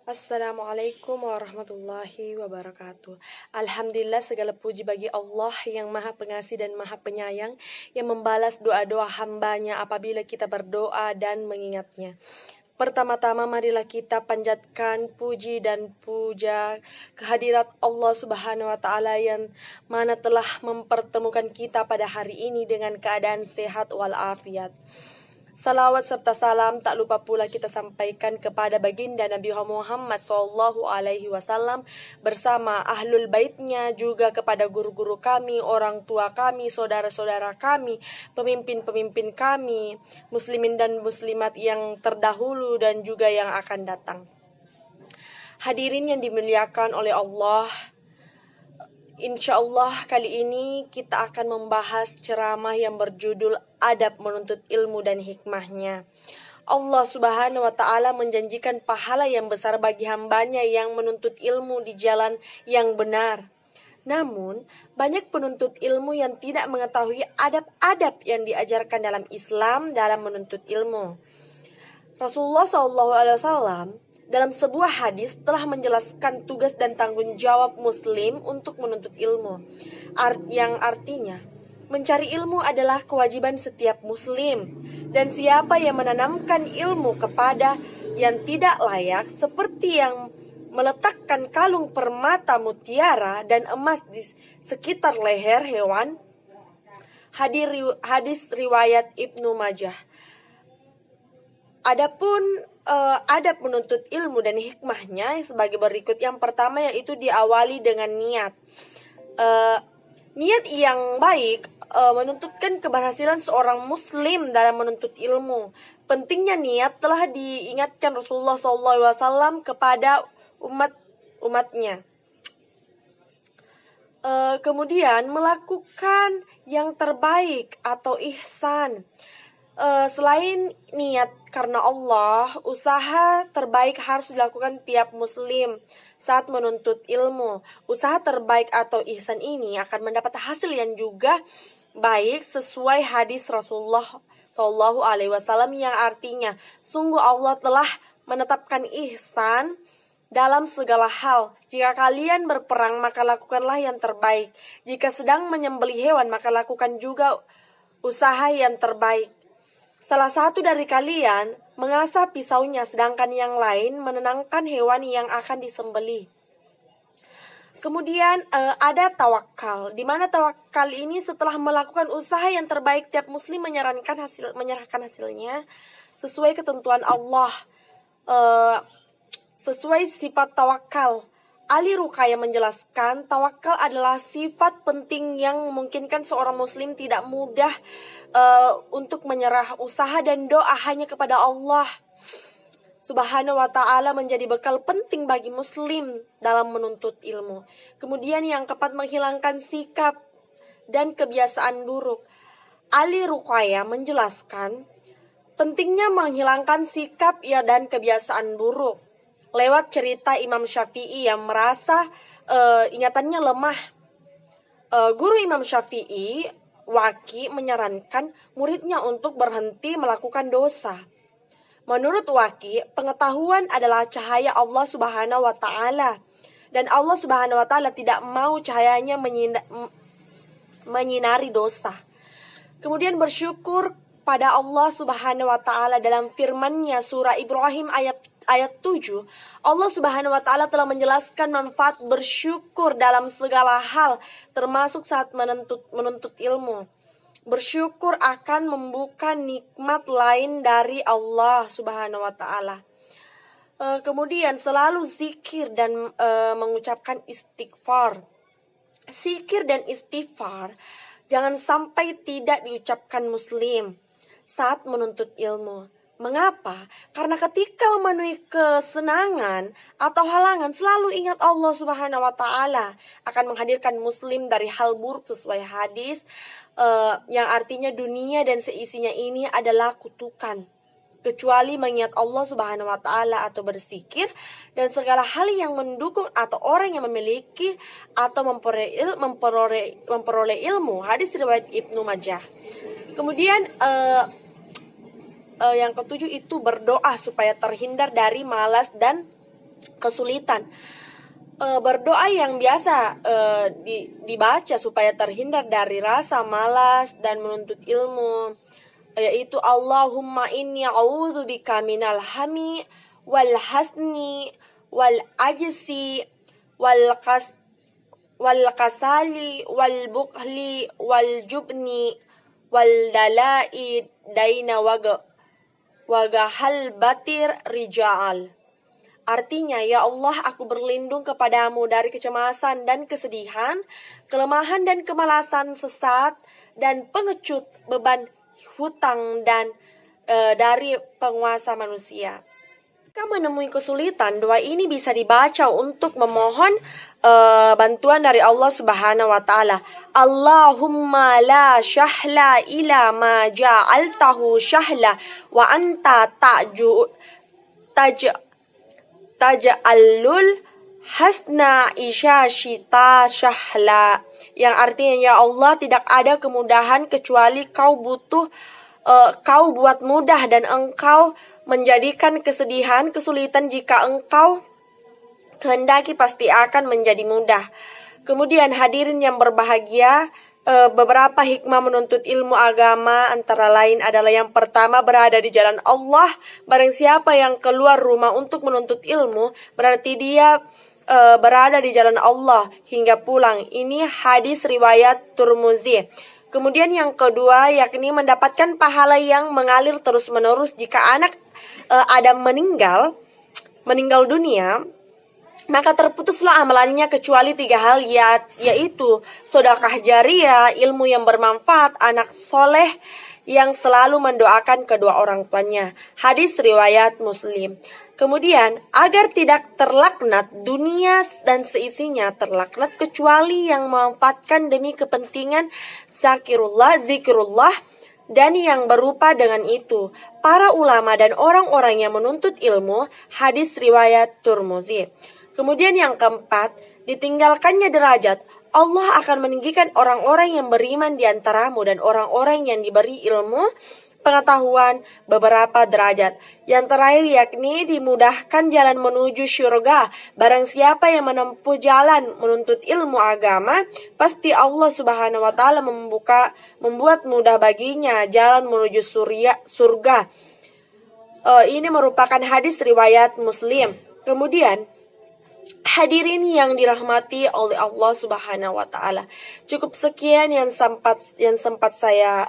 Assalamualaikum warahmatullahi wabarakatuh. Alhamdulillah, segala puji bagi Allah yang maha pengasih dan maha penyayang, yang membalas doa-doa hambanya apabila kita berdoa dan mengingatnya. Pertama-tama marilah kita panjatkan puji dan puja kehadirat Allah Subhanahu wa taala yang mana telah mempertemukan kita pada hari ini dengan keadaan sehat walafiat. Salawat serta salam tak lupa pula kita sampaikan kepada baginda Nabi Muhammad SAW bersama ahlul baitnya, juga kepada guru-guru kami, orang tua kami, saudara-saudara kami, pemimpin-pemimpin kami, muslimin dan muslimat yang terdahulu dan juga yang akan datang. Hadirin yang dimuliakan oleh Allah, insya Allah kali ini kita akan membahas ceramah yang berjudul Adab Menuntut Ilmu dan Hikmahnya. Allah Subhanahu wa taala menjanjikan pahala yang besar bagi hambanya yang menuntut ilmu di jalan yang benar. Namun, banyak penuntut ilmu yang tidak mengetahui adab-adab yang diajarkan dalam Islam dalam menuntut ilmu. Rasulullah SAW dalam sebuah hadis telah menjelaskan tugas dan tanggung jawab muslim untuk menuntut ilmu, yang artinya mencari ilmu adalah kewajiban setiap muslim, dan siapa yang menanamkan ilmu kepada yang tidak layak, seperti yang meletakkan kalung permata mutiara dan emas di sekitar leher hewan. Hadis riwayat Ibnu Majah. Adapun adab menuntut ilmu dan hikmahnya sebagai berikut. Yang pertama yaitu diawali dengan niat. Niat yang baik menuntutkan keberhasilan seorang muslim dalam menuntut ilmu. Pentingnya niat telah diingatkan Rasulullah SAW kepada umatnya. Kemudian melakukan yang terbaik atau ihsan. Selain niat karena Allah, usaha terbaik harus dilakukan tiap muslim saat menuntut ilmu. Usaha terbaik atau ihsan ini akan mendapat hasil yang juga baik sesuai hadis Rasulullah SAW yang artinya, sungguh Allah telah menetapkan ihsan dalam segala hal. Jika kalian berperang, maka lakukanlah yang terbaik. Jika sedang menyembelih hewan, maka lakukan juga usaha yang terbaik. Salah satu dari kalian mengasah pisaunya, sedangkan yang lain menenangkan hewan yang akan disembelih. Kemudian ada tawakal, di mana tawakal ini setelah melakukan usaha yang terbaik, tiap muslim menyerahkan hasilnya sesuai ketentuan Allah, sesuai sifat tawakal. Ali Rukaya menjelaskan, tawakal adalah sifat penting yang memungkinkan seorang muslim tidak mudah untuk menyerah usaha dan doa hanya kepada Allah Subhanahu wa ta'ala, menjadi bekal penting bagi muslim dalam menuntut ilmu. Kemudian yang keempat, menghilangkan sikap dan kebiasaan buruk. Ali Rukaya menjelaskan pentingnya menghilangkan sikap dan kebiasaan buruk lewat cerita Imam Syafi'i yang merasa ingatannya lemah. Guru Imam Syafi'i, Waki, menyarankan muridnya untuk berhenti melakukan dosa. Menurut Waki, pengetahuan adalah cahaya Allah Subhanahu wa taala, dan Allah Subhanahu wa taala tidak mau cahayanya menyinari dosa. Kemudian bersyukur pada Allah Subhanahu wa taala dalam firman-Nya surah Ibrahim ayat 7. Allah Subhanahu wa taala telah menjelaskan manfaat bersyukur dalam segala hal, termasuk saat menuntut ilmu. Bersyukur akan membuka nikmat lain dari Allah Subhanahu wa taala. Kemudian selalu zikir dan mengucapkan istighfar. Zikir dan istighfar jangan sampai tidak diucapkan muslim saat menuntut ilmu. Mengapa? Karena ketika memenuhi kesenangan atau halangan, selalu ingat Allah Subhanahu wa taala akan menghadirkan muslim dari hal buruk sesuai hadis yang artinya dunia dan seisinya ini adalah kutukan, kecuali mengingat Allah Subhanahu wa taala atau berzikir, dan segala hal yang mendukung atau orang yang memiliki atau memperoleh ilmu. Hadis riwayat Ibnu Majah. Kemudian yang ketujuh itu berdoa supaya terhindar dari malas dan kesulitan. Berdoa yang biasa dibaca supaya terhindar dari rasa malas dan menuntut ilmu, yaitu Allahumma inni a'udzubika minal hami wal hasni wal ajsi wal kasali wal bukhli wal jubni wal dalai daina wagahal batir rijal. Artinya, ya Allah, aku berlindung kepadamu dari kecemasan dan kesedihan, kelemahan dan kemalasan, sesat dan pengecut, beban hutang dan dari penguasa manusia. Jika menemui kesulitan, doa ini bisa dibaca untuk memohon bantuan dari Allah Subhanahu wa taala. Allahumma la syahla ila ma ja'altahu syahla wa anta taj'alul hasna isyashita syahla, yang artinya, ya Allah, tidak ada kemudahan kecuali kau buat mudah, dan engkau menjadikan kesedihan, kesulitan jika engkau kehendaki pasti akan menjadi mudah. Kemudian hadirin yang berbahagia, beberapa hikmah menuntut ilmu agama antara lain adalah yang pertama, berada di jalan Allah. Barang siapa yang keluar rumah untuk menuntut ilmu, berarti dia berada di jalan Allah hingga pulang. Ini hadis riwayat Tirmidzi. Kemudian yang kedua, yakni mendapatkan pahala yang mengalir terus-menerus jika anak Adam meninggal dunia, maka terputuslah amalannya kecuali 3 hal, yaitu sedekah jariah, ilmu yang bermanfaat, anak soleh yang selalu mendoakan kedua orang tuanya. Hadis riwayat Muslim. Kemudian, agar tidak terlaknat dunia dan seisinya, terlaknat kecuali yang memanfaatkan demi kepentingan zikrullah dan yang berupa dengan itu, para ulama dan orang-orang yang menuntut ilmu. Hadis riwayat Tirmidzi. Kemudian yang keempat, ditinggalkannya derajat. Allah akan meninggikan orang-orang yang beriman di antaramu dan orang-orang yang diberi ilmu pengetahuan beberapa derajat. Yang terakhir, yakni dimudahkan jalan menuju syurga. Barang siapa yang menempuh jalan menuntut ilmu agama, pasti Allah Subhanahu wa taala membuat mudah baginya jalan menuju surga. Ini merupakan hadis riwayat Muslim. Kemudian, hadirin yang dirahmati oleh Allah Subhanahu wa taala, cukup sekian yang sempat saya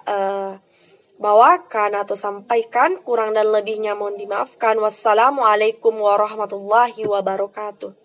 bawakan atau sampaikan. Kurang dan lebihnya mohon dimaafkan. Wassalamualaikum warahmatullahi wabarakatuh.